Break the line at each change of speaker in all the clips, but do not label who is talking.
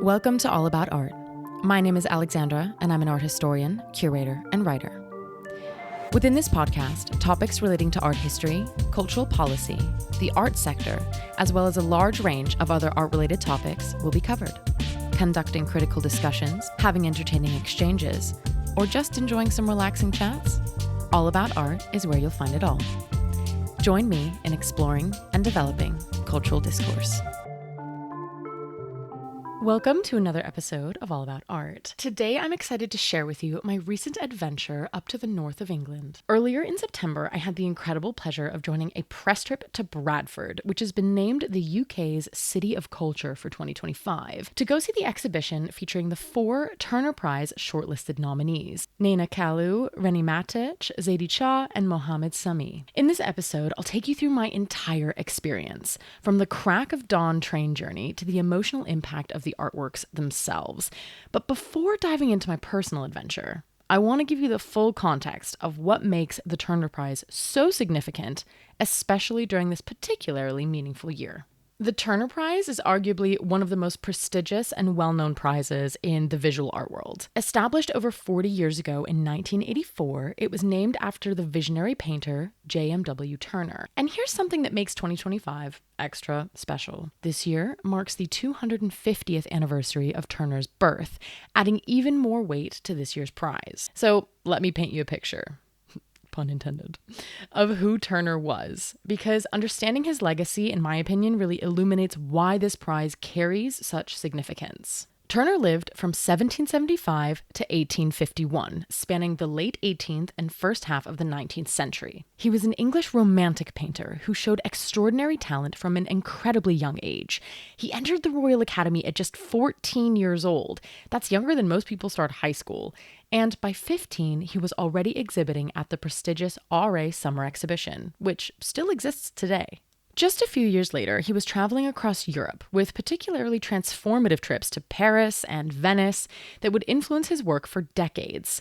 Welcome to All About Art. My name is Alexandra, and I'm an art historian, curator, and writer. Within this podcast, topics relating to art history, cultural policy, the art sector, as well as a large range of other art-related topics will be covered. Conducting critical discussions, having entertaining exchanges, or just enjoying some relaxing chats, All About Art is where you'll find it all. Join me in exploring and developing cultural discourse. Welcome to another episode of All About Art. Today I'm excited to share with you my recent adventure up to the north of England. Earlier in September, I had the incredible pleasure of joining a press trip to Bradford, which has been named the UK's City of Culture for 2025, to go see the exhibition featuring the 4 Turner Prize shortlisted nominees: Nnena Kalu, Rene Matić, Zadie Xa, and Mohammed Sami. In this episode, I'll take you through my entire experience, from the crack of dawn train journey to the emotional impact of the artworks themselves. But before diving into my personal adventure, I want to give you the full context of what makes the Turner Prize so significant, especially during this particularly meaningful year. The Turner Prize is arguably one of the most prestigious and well-known prizes in the visual art world. Established over 40 years ago in 1984, it was named after the visionary painter JMW Turner. And here's something that makes 2025 extra special. This year marks the 250th anniversary of Turner's birth, adding even more weight to this year's prize. So let me paint you a picture, pun intended, of who Turner was, because understanding his legacy, in my opinion, really illuminates why this prize carries such significance. Turner lived from 1775 to 1851, spanning the late 18th and first half of the 19th century. He was an English romantic painter who showed extraordinary talent from an incredibly young age. He entered the Royal Academy at just 14 years old. That's younger than most people start high school. And by 15, he was already exhibiting at the prestigious RA Summer Exhibition, which still exists today. Just a few years later, he was traveling across Europe with particularly transformative trips to Paris and Venice that would influence his work for decades.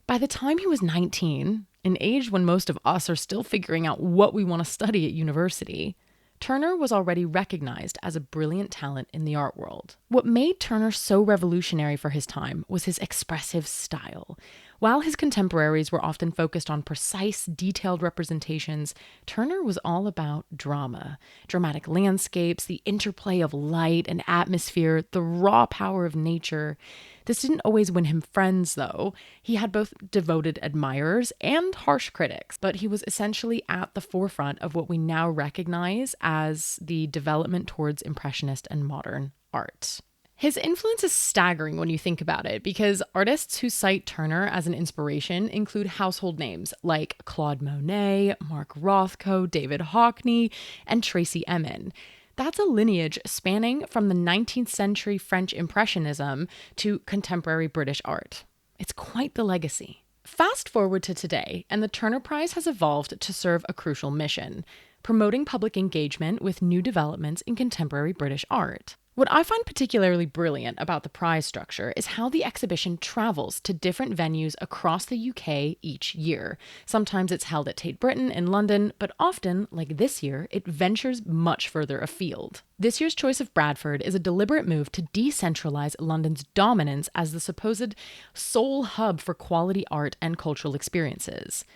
By the time he was 19, an age when most of us are still figuring out what we want to study at university, Turner was already recognized as a brilliant talent in the art world. What made Turner so revolutionary for his time was his expressive style. While his contemporaries were often focused on precise, detailed representations, Turner was all about drama, dramatic landscapes, the interplay of light and atmosphere, the raw power of nature. This didn't always win him friends, though. He had both devoted admirers and harsh critics, but he was essentially at the forefront of what we now recognize as the development towards Impressionist and modern art. His influence is staggering when you think about it, because artists who cite Turner as an inspiration include household names like Claude Monet, Mark Rothko, David Hockney, and Tracey Emin. That's a lineage spanning from the 19th century French Impressionism to contemporary British art. It's quite the legacy. Fast forward to today, and the Turner Prize has evolved to serve a crucial mission: promoting public engagement with new developments in contemporary British art. What I find particularly brilliant about the prize structure is how the exhibition travels to different venues across the UK each year. Sometimes it's held at Tate Britain in London, but often, like this year, it ventures much further afield. This year's choice of Bradford is a deliberate move to decentralize London's dominance as the supposed sole hub for quality art and cultural experiences.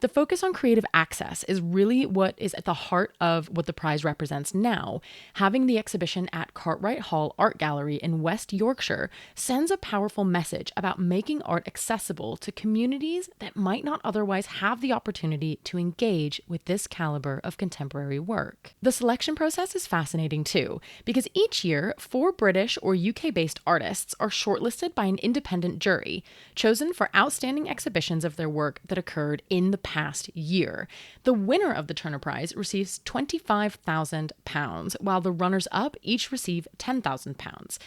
The focus on creative access is really what is at the heart of what the prize represents now. Having the exhibition at Cartwright Hall Art Gallery in West Yorkshire sends a powerful message about making art accessible to communities that might not otherwise have the opportunity to engage with this caliber of contemporary work. The selection process is fascinating too, because each year, 4 British or UK-based artists are shortlisted by an independent jury, chosen for outstanding exhibitions of their work that occurred in the past year. The winner of the Turner Prize receives £25,000, while the runners-up each receive £10,000.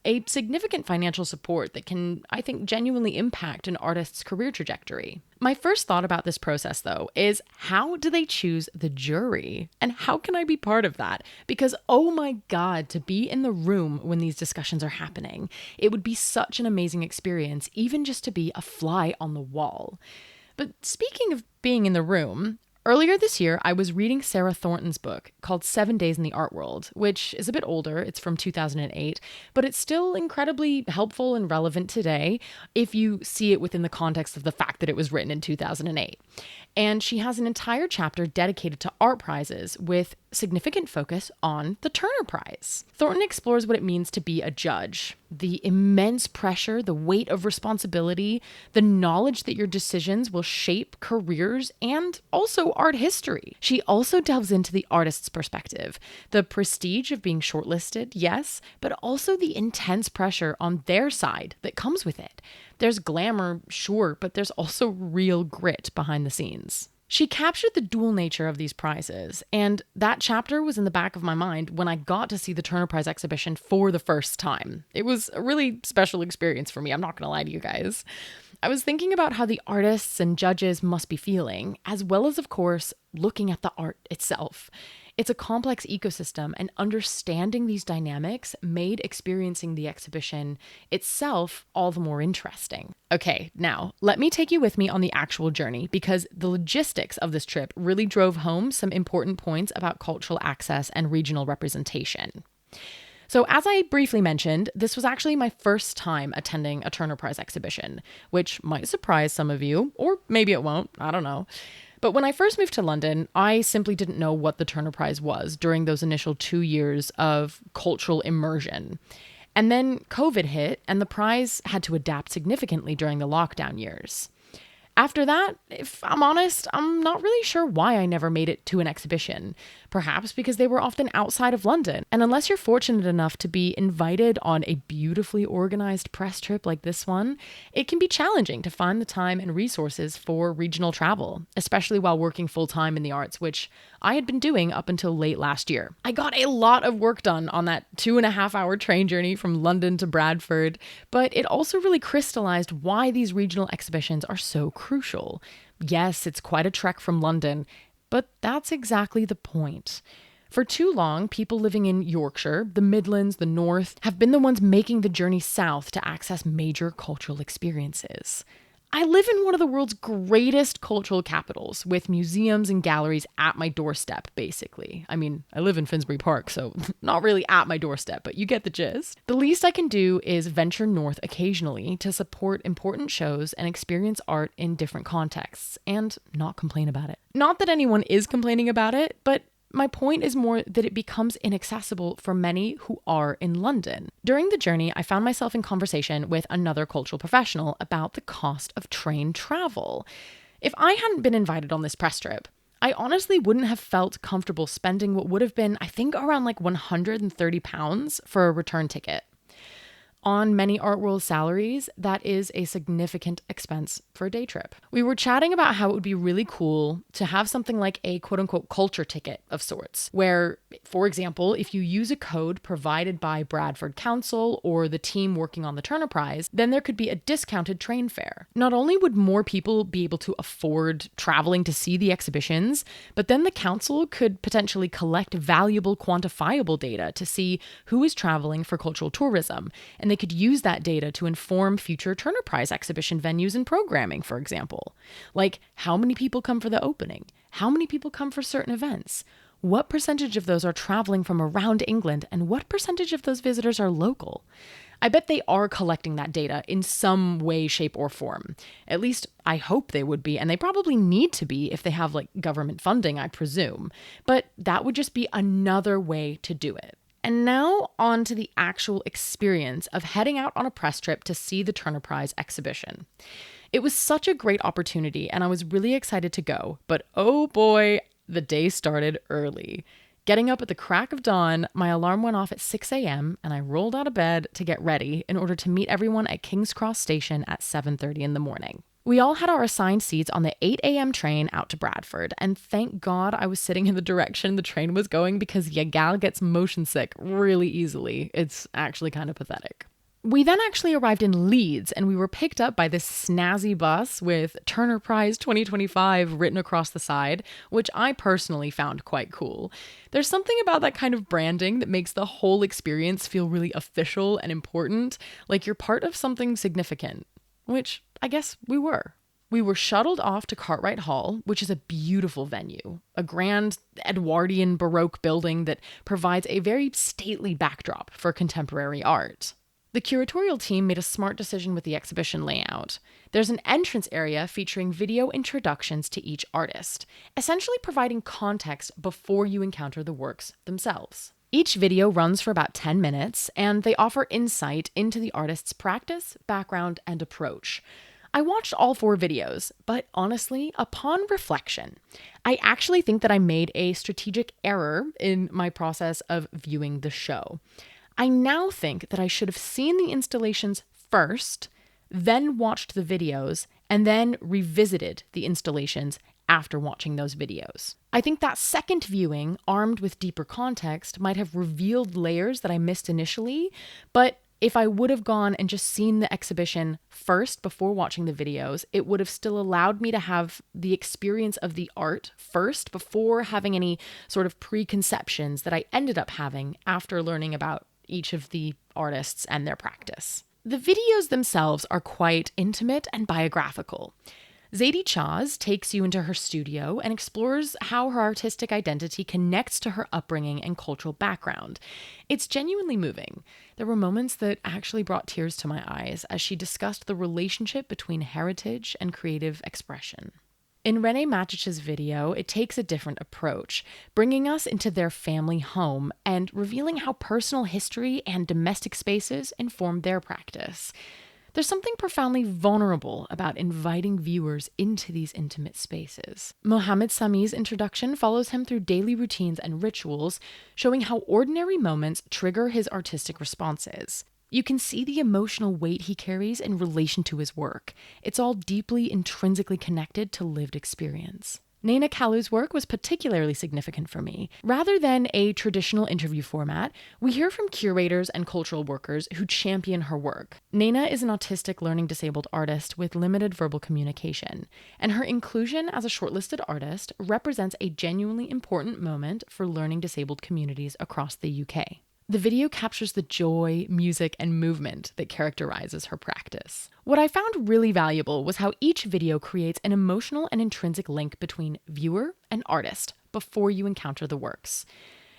A significant financial support that can, I think, genuinely impact an artist's career trajectory. My first thought about this process, though, is how do they choose the jury? And how can I be part of that? Because, oh my God, to be in the room when these discussions are happening, it would be such an amazing experience, even just to be a fly on the wall. But speaking of being in the room, Earlier this year, I was reading Sarah Thornton's book called 7 Days in the Art World, which is a bit older. It's from 2008, but it's still incredibly helpful and relevant today if you see it within the context of the fact that it was written in 2008. And she has an entire chapter dedicated to art prizes with significant focus on the Turner Prize. Thornton explores what it means to be a judge, the immense pressure, the weight of responsibility, the knowledge that your decisions will shape careers and also art history. She also delves into the artist's perspective, the prestige of being shortlisted, yes, but also the intense pressure on their side that comes with it. There's glamour, sure, but there's also real grit behind the scenes. She captured the dual nature of these prizes, and that chapter was in the back of my mind when I got to see the Turner Prize exhibition for the first time. It was a really special experience for me, I'm not gonna lie to you guys. I was thinking about how the artists and judges must be feeling, as well as, of course, looking at the art itself. It's a complex ecosystem, and understanding these dynamics made experiencing the exhibition itself all the more interesting. Okay, now, let me take you with me on the actual journey, because the logistics of this trip really drove home some important points about cultural access and regional representation. So as I briefly mentioned, this was actually my first time attending a Turner Prize exhibition, which might surprise some of you, or maybe it won't, I don't know. But when I first moved to London, I simply didn't know what the Turner Prize was during those initial 2 years of cultural immersion. And then COVID hit, and the prize had to adapt significantly during the lockdown years. After that, if I'm honest, I'm not really sure why I never made it to an exhibition. Perhaps because they were often outside of London. And unless you're fortunate enough to be invited on a beautifully organized press trip like this one, it can be challenging to find the time and resources for regional travel, especially while working full-time in the arts, which I had been doing up until late last year. I got a lot of work done on that 2.5-hour train journey from London to Bradford, but it also really crystallized why these regional exhibitions are so crucial. Yes, it's quite a trek from London, but that's exactly the point. For too long, people living in Yorkshire, the Midlands, the North, have been the ones making the journey south to access major cultural experiences. I live in one of the world's greatest cultural capitals, with museums and galleries at my doorstep, basically. I mean, I live in Finsbury Park, so not really at my doorstep, but you get the gist. The least I can do is venture north occasionally to support important shows and experience art in different contexts, and not complain about it. Not that anyone is complaining about it, but my point is more that it becomes inaccessible for many who are in London. During the journey, I found myself in conversation with another cultural professional about the cost of train travel. If I hadn't been invited on this press trip, I honestly wouldn't have felt comfortable spending what would have been, I think, around like £130 for a return ticket. On many art world salaries, that is a significant expense for a day trip. We were chatting about how it would be really cool to have something like a quote-unquote culture ticket of sorts, where, for example, if you use a code provided by Bradford Council or the team working on the Turner Prize, then there could be a discounted train fare. Not only would more people be able to afford traveling to see the exhibitions, but then the council could potentially collect valuable quantifiable data to see who is traveling for cultural tourism, and they could use that data to inform future Turner Prize exhibition venues and programming, for example. Like, how many people come for the opening? How many people come for certain events? What percentage of those are traveling from around England, and what percentage of those visitors are local? I bet they are collecting that data in some way, shape, or form. At least I hope they would be, and they probably need to be if they have like government funding, I presume. But that would just be another way to do it. And now on to the actual experience of heading out on a press trip to see the Turner Prize exhibition. It was such a great opportunity, and I was really excited to go, but oh boy, the day started early. Getting up at the crack of dawn, my alarm went off at 6 a.m. and I rolled out of bed to get ready in order to meet everyone at King's Cross Station at 7:30 in the morning. We all had our assigned seats on the 8 a.m. train out to Bradford, and thank God I was sitting in the direction the train was going because ya gal gets motion sick really easily. It's actually kind of pathetic. We then actually arrived in Leeds, and we were picked up by this snazzy bus with Turner Prize 2025 written across the side, which I personally found quite cool. There's something about that kind of branding that makes the whole experience feel really official and important, like you're part of something significant, which I guess we were. We were shuttled off to Cartwright Hall, which is a beautiful venue, a grand Edwardian Baroque building that provides a very stately backdrop for contemporary art. The curatorial team made a smart decision with the exhibition layout. There's an entrance area featuring video introductions to each artist, essentially providing context before you encounter the works themselves. Each video runs for about 10 minutes, and they offer insight into the artist's practice, background, and approach. I watched all 4 videos, but honestly, upon reflection, I actually think that I made a strategic error in my process of viewing the show. I now think that I should have seen the installations first, then watched the videos, and then revisited the installations after watching those videos. I think that second viewing, armed with deeper context, might have revealed layers that I missed initially, but if I would have gone and just seen the exhibition first before watching the videos, it would have still allowed me to have the experience of the art first before having any sort of preconceptions that I ended up having after learning about each of the artists and their practice. The videos themselves are quite intimate and biographical. Zadie Xa takes you into her studio and explores how her artistic identity connects to her upbringing and cultural background. It's genuinely moving. There were moments that actually brought tears to my eyes as she discussed the relationship between heritage and creative expression. In Rene Matić's video, it takes a different approach, bringing us into their family home and revealing how personal history and domestic spaces inform their practice. There's something profoundly vulnerable about inviting viewers into these intimate spaces. Mohammed Sami's introduction follows him through daily routines and rituals, showing how ordinary moments trigger his artistic responses. You can see the emotional weight he carries in relation to his work. It's all deeply intrinsically connected to lived experience. Nnena Kalu's work was particularly significant for me. Rather than a traditional interview format, we hear from curators and cultural workers who champion her work. Nnena is an autistic learning disabled artist with limited verbal communication, and her inclusion as a shortlisted artist represents a genuinely important moment for learning disabled communities across the UK. The video captures the joy, music, and movement that characterizes her practice. What I found really valuable was how each video creates an emotional and intrinsic link between viewer and artist before you encounter the works.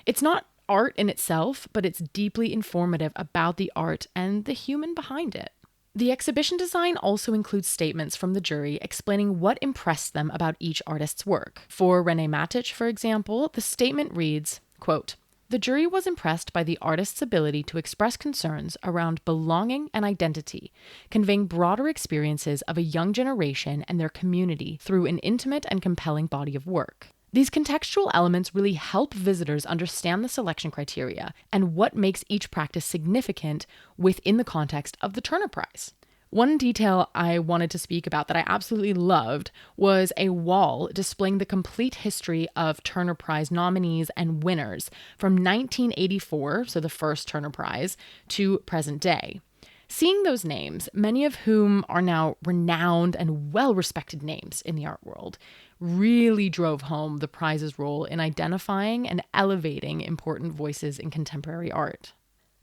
It's not art in itself, but it's deeply informative about the art and the human behind it. The exhibition design also includes statements from the jury explaining what impressed them about each artist's work. For Rene Matić, for example, the statement reads, quote, "The jury was impressed by the artist's ability to express concerns around belonging and identity, conveying broader experiences of a young generation and their community through an intimate and compelling body of work. These contextual elements really help visitors understand the selection criteria and what makes each practice significant within the context of the Turner Prize." One detail I wanted to speak about that I absolutely loved was a wall displaying the complete history of Turner Prize nominees and winners from 1984, so the first Turner Prize, to present day. Seeing those names, many of whom are now renowned and well-respected names in the art world, really drove home the prize's role in identifying and elevating important voices in contemporary art.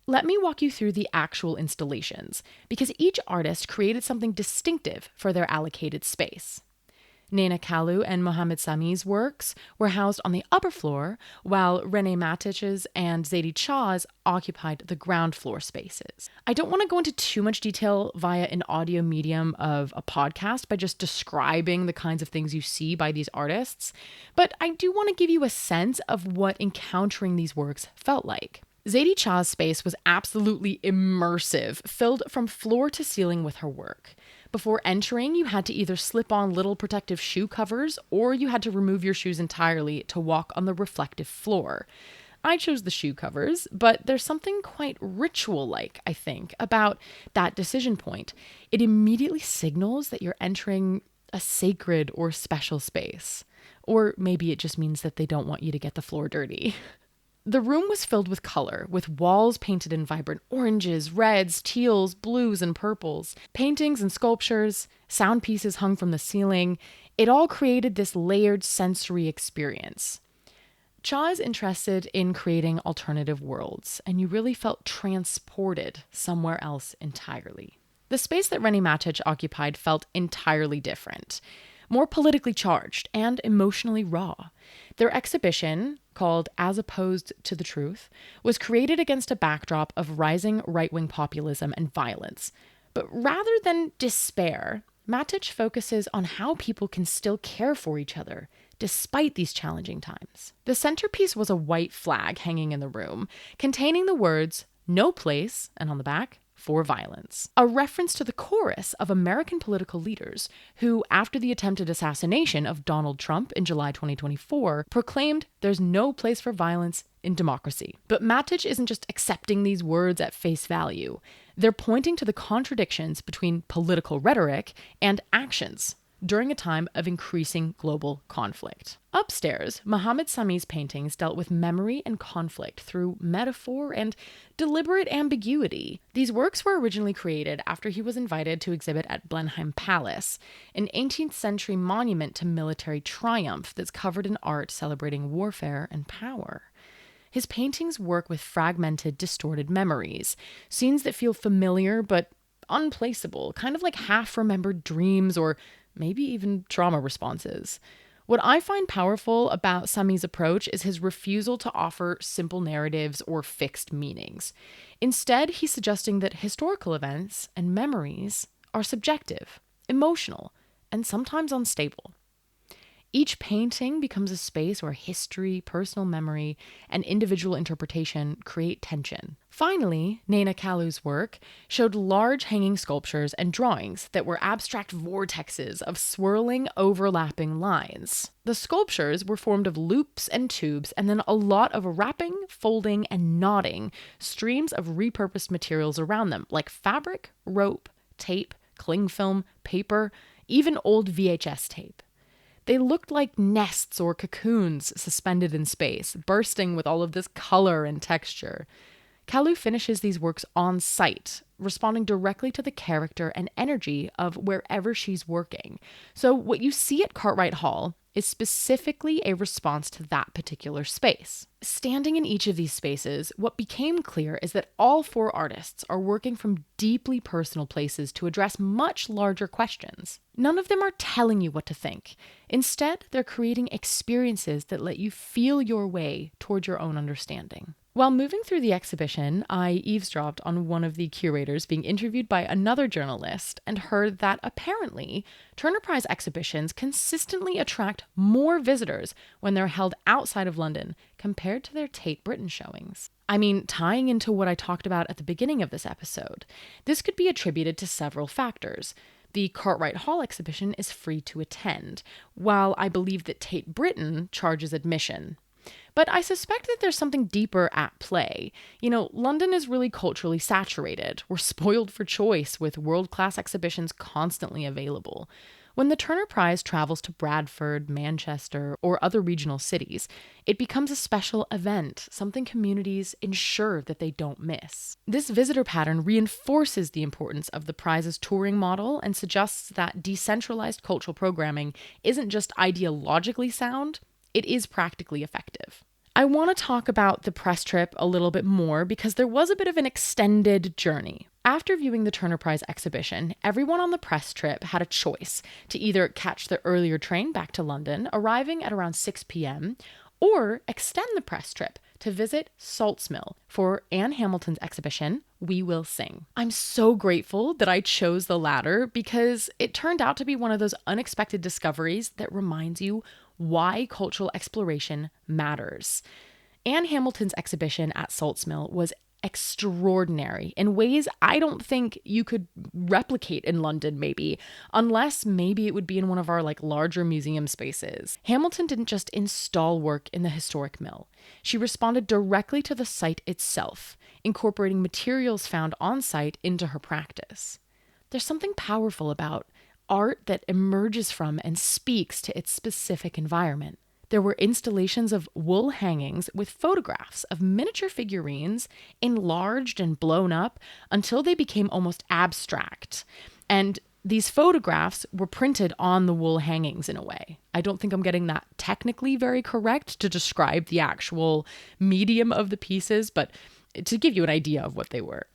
Let me walk you through the actual installations, because each artist created something distinctive for their allocated space. Nnena Kalu and Mohammed Sami's works were housed on the upper floor, while Rene Matić's and Zadie Xa's occupied the ground floor spaces. I don't want to go into too much detail via an audio medium of a podcast by just describing the kinds of things you see by these artists, but I do want to give you a sense of what encountering these works felt like. Zadie Xa's space was absolutely immersive, filled from floor to ceiling with her work. Before entering, you had to either slip on little protective shoe covers or you had to remove your shoes entirely to walk on the reflective floor. I chose the shoe covers, but there's something quite ritual-like, I think, about that decision point. It immediately signals that you're entering a sacred or special space. Or maybe it just means that they don't want you to get the floor dirty. The room was filled with color, with walls painted in vibrant oranges, reds, teals, blues, and purples, paintings and sculptures, sound pieces hung from the ceiling. It all created this layered sensory experience. Xa is interested in creating alternative worlds, and you really felt transported somewhere else entirely. The space that Rene Matić occupied felt entirely different, more politically charged and emotionally raw. Their exhibition, called As Opposed to the Truth, was created against a backdrop of rising right-wing populism and violence. But rather than despair, Matić focuses on how people can still care for each other despite these challenging times. The centerpiece was a white flag hanging in the room, containing the words, "No place," and on the back, "for violence," a reference to the chorus of American political leaders who, after the attempted assassination of Donald Trump in July 2024, proclaimed there's no place for violence in democracy. But Matić isn't just accepting these words at face value. They're pointing to the contradictions between political rhetoric and actions during a time of increasing global conflict. Upstairs, Mohammed Sami's paintings dealt with memory and conflict through metaphor and deliberate ambiguity. These works were originally created after he was invited to exhibit at Blenheim Palace, an 18th century monument to military triumph that's covered in art celebrating warfare and power. His paintings work with fragmented, distorted memories, scenes that feel familiar but unplaceable, kind of like half-remembered dreams or maybe even trauma responses. What I find powerful about Sami's approach is his refusal to offer simple narratives or fixed meanings. Instead, he's suggesting that historical events and memories are subjective, emotional, and sometimes unstable. Each painting becomes a space where history, personal memory, and individual interpretation create tension. Finally, Nnena Kalu's work showed large hanging sculptures and drawings that were abstract vortexes of swirling, overlapping lines. The sculptures were formed of loops and tubes, and then a lot of wrapping, folding, and knotting streams of repurposed materials around them, like fabric, rope, tape, cling film, paper, even old VHS tape. They looked like nests or cocoons suspended in space, bursting with all of this color and texture. Kalu finishes these works on site, responding directly to the character and energy of wherever she's working. So what you see at Cartwright Hall is specifically a response to that particular space. Standing in each of these spaces, what became clear is that all four artists are working from deeply personal places to address much larger questions. None of them are telling you what to think. Instead, they're creating experiences that let you feel your way toward your own understanding. While moving through the exhibition, I eavesdropped on one of the curators being interviewed by another journalist and heard that apparently Turner Prize exhibitions consistently attract more visitors when they're held outside of London compared to their Tate Britain showings. I mean, tying into what I talked about at the beginning of this episode, this could be attributed to several factors. The Cartwright Hall exhibition is free to attend, while I believe that Tate Britain charges admission. But I suspect that there's something deeper at play. You know, London is really culturally saturated. We're spoiled for choice with world-class exhibitions constantly available. When the Turner Prize travels to Bradford, Manchester, or other regional cities, it becomes a special event, something communities ensure that they don't miss. This visitor pattern reinforces the importance of the prize's touring model and suggests that decentralized cultural programming isn't just ideologically sound, it is practically effective. I want to talk about the press trip a little bit more because there was a bit of an extended journey. After viewing the Turner Prize exhibition, everyone on the press trip had a choice to either catch the earlier train back to London, arriving at around 6 p.m., or extend the press trip to visit Saltsmill for Anne Hamilton's exhibition, We Will Sing. I'm so grateful that I chose the latter because it turned out to be one of those unexpected discoveries that reminds you why cultural exploration matters. Anne Hamilton's exhibition at Saltsmill was extraordinary in ways I don't think you could replicate in London maybe, unless maybe it would be in one of our larger museum spaces. Hamilton didn't just install work in the historic mill. She responded directly to the site itself, incorporating materials found on site into her practice. There's something powerful about art that emerges from and speaks to its specific environment. There were installations of wool hangings with photographs of miniature figurines enlarged and blown up until they became almost abstract. And these photographs were printed on the wool hangings in a way. I don't think I'm getting that technically very correct to describe the actual medium of the pieces, but to give you an idea of what they were.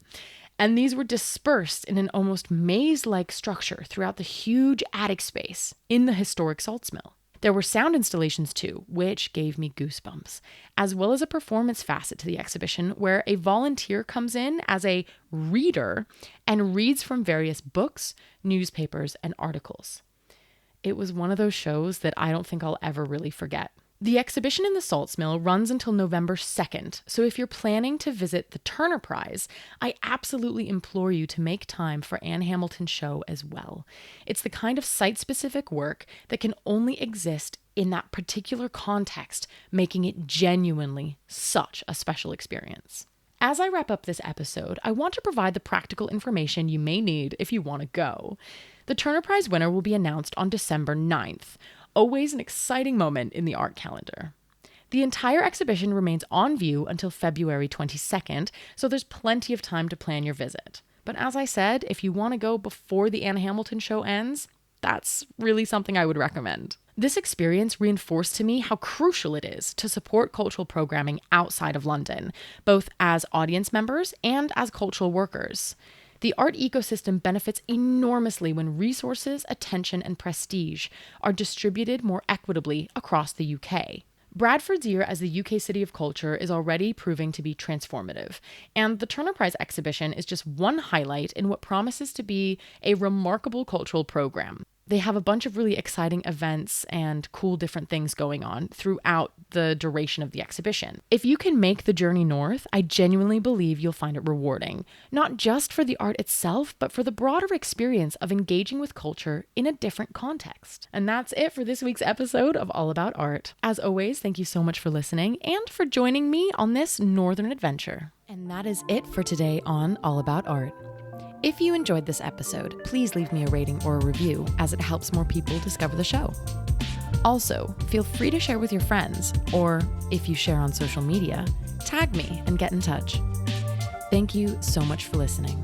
And these were dispersed in an almost maze-like structure throughout the huge attic space in the historic salts mill. There were sound installations too, which gave me goosebumps, as well as a performance facet to the exhibition where a volunteer comes in as a reader and reads from various books, newspapers, and articles. It was one of those shows that I don't think I'll ever really forget. The exhibition in the salts mill runs until November 2nd, so if you're planning to visit the Turner Prize, I absolutely implore you to make time for Anne Hamilton's show as well. It's the kind of site-specific work that can only exist in that particular context, making it genuinely such a special experience. As I wrap up this episode, I want to provide the practical information you may need if you want to go. The Turner Prize winner will be announced on December 9th. Always an exciting moment in the art calendar. The entire exhibition remains on view until February 22nd, so there's plenty of time to plan your visit. But as I said, if you want to go before the Anne Hamilton show ends, that's really something I would recommend. This experience reinforced to me how crucial it is to support cultural programming outside of London, both as audience members and as cultural workers. The art ecosystem benefits enormously when resources, attention, and prestige are distributed more equitably across the UK. Bradford's year as the UK City of Culture is already proving to be transformative, and the Turner Prize exhibition is just one highlight in what promises to be a remarkable cultural program. They have a bunch of really exciting events and cool different things going on throughout the duration of the exhibition. If you can make the journey north, I genuinely believe you'll find it rewarding, not just for the art itself, but for the broader experience of engaging with culture in a different context. And that's it for this week's episode of All About Art. As always, thank you so much for listening and for joining me on this northern adventure. And that is it for today on All About Art. If you enjoyed this episode, please leave me a rating or a review, as it helps more people discover the show. Also, feel free to share with your friends, or if you share on social media, tag me and get in touch. Thank you so much for listening.